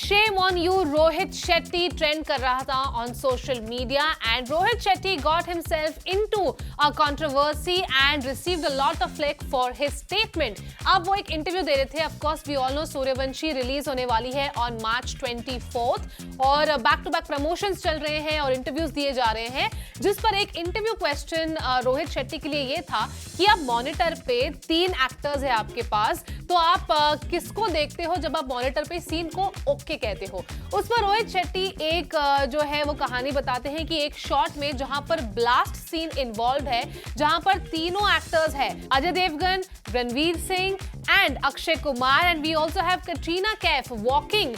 Shame on you, Rohit Shetty trend कर रहा था on social media and Rohit Shetty got himself into a controversy and received a lot of flack for his statement. अब वो एक interview दे रहे थे. Of course we all know Suryavanshi release होने वाली है on March 24th और बैक टू बैक प्रमोशंस चल रहे हैं और इंटरव्यूज दिए जा रहे हैं, जिस पर एक इंटरव्यू क्वेश्चन रोहित शेट्टी के लिए ये था कि आप मॉनिटर पे 3 एक्टर्स है आपके पास, तो आप किसको देखते हो जब आप मॉनिटर पे सीन को ओके कहते हो. उस पर रोहित शेट्टी एक जो है वो कहानी बताते हैं कि एक शॉट में जहां पर ब्लास्ट सीन इन्वॉल्व है, जहां पर तीनों एक्टर्स है, Ajay Devgan, Ranveer Singh and Akshay Kumar, and we also have Katrina Kaif walking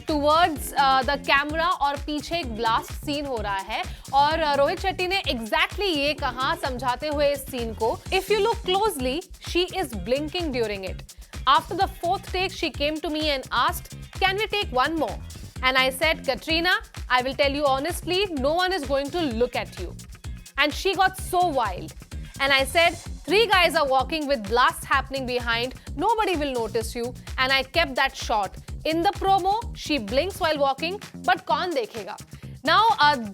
towards the camera और पीछे एक ब्लास्ट सीन हो रहा है. और रोहित शेट्टी ने एग्जैक्टली ये कहा समझाते हुए इस सीन को. If you look closely she is blinking during it. After the 4th take, she came to me and asked, "Can we take one more?" And I said, "Katrina, I will tell you honestly, no one is going to look at you." And she got so wild. And I said, "3 guys are walking with blasts happening behind. Nobody will notice you." And I kept that shot. In the promo, she blinks while walking, but कौन देखेगा? Now,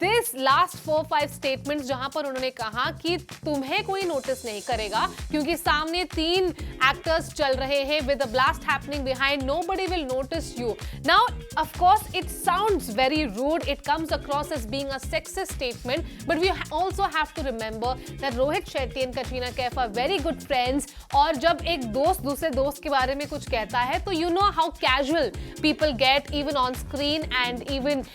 this last 4-5 statements जहां पर उन्होंने कहा कि तुम्हें कोई notice नहीं करेगा क्योंकि सामने 3 एक्टर्स चल रहे हैं with a blast happening behind, nobody will notice you. Now, of course, it sounds very rude. It comes across as being a sexist statement, but we also have to remember that Rohit Shetty and Katrina Kaif are very good friends. और जब एक दोस्त दूसरे दोस्त के बारे में कुछ कहता है, तो you know how casual people get even on screen and even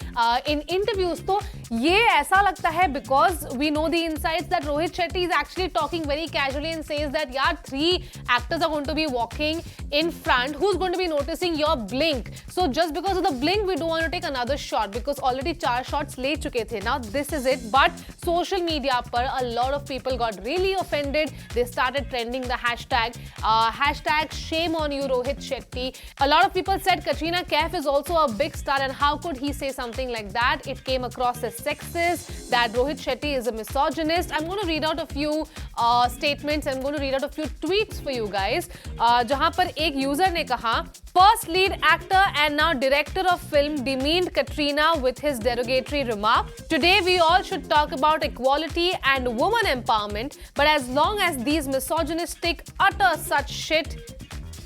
in interviews. तो ये ऐसा लगता है because we know the insights that Rohit Shetty is actually talking very casually and says that यार 3 actors are going to be walking in front, who's going to be noticing your blink? So just because of the blink we don't want to take another shot because already 4 shots ले चुके थे. Now this is it. But social media पर a lot of people got really offended. They started trending the hashtag shame on you Rohit Shetty. A lot of people said Katrina Kaif is also a big star and how could he say something like that? It came across as sexist, that Rohit Shetty is a misogynist. I'm going to read out a few statements. I'm going to read out a few tweets for you guys. जहां पर एक user ने कहा, first lead actor and now director of film demeaned Katrina with his derogatory remark. Today we all should talk about equality and woman empowerment, but as long as these misogynistic utter such shit,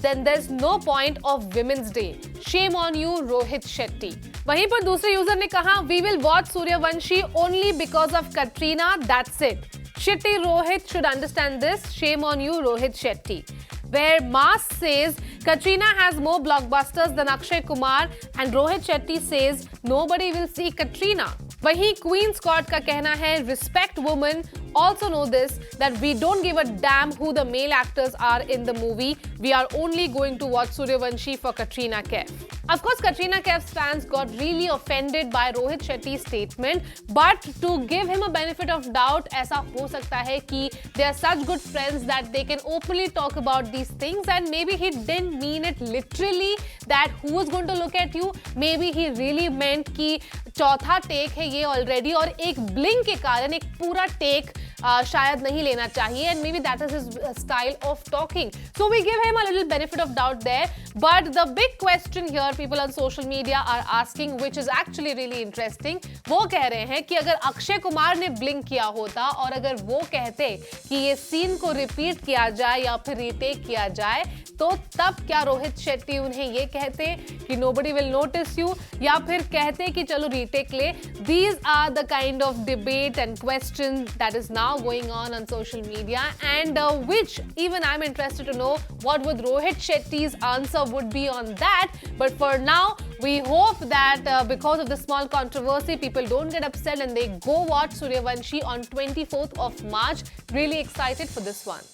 then there's no point of Women's Day. Shame on you, Rohit Shetty. वहीं पर दूसरे user ने कहा, we will watch Suryavanshi only because of Katrina, that's it. Shetty Rohit should understand this. Shame on you, Rohit Shetty. Where Mas says Katrina has more blockbusters than Akshay Kumar and Rohit Shetty says nobody will see Katrina. वहीं Queen Scott का कहना है, respect women. Also know this, that we don't give a damn who the male actors are in the movie. We are only going to watch Suryavanshi for Katrina Kaif. Of course, Katrina Kaif's fans got really offended by Rohit Shetty's statement, but to give him a benefit of doubt, ऐसा हो सकता है कि they are such good friends that they can openly talk about these things and maybe he didn't mean it literally that who is going to look at you. Maybe he really meant कि चौथा take है ये already और एक blink के कारण एक पूरा टेक शायद नहीं लेना चाहिए, and maybe that is his style of talking. So we give him a little benefit of doubt there. But the big question here people on social media are asking, which is actually really interesting, वो कह रहे हैं कि अगर अक्षय कुमार ने blink किया होता और अगर वो कहते कि ये सीन को रिपीट किया जाए या फिर रीटेक किया जाए, तो तब क्या रोहित शेट्टी उन्हें ये कहते कि nobody will notice you या फिर कहते कि चलो रीटेक ले? These are the kind of debate and questions that is now going on social media, and which even I'm interested to know what would Rohit Shetty's answer would be on that. But for now, we hope that because of the small controversy, people don't get upset and they go watch Suryavanshi on 24th of March. Really excited for this one.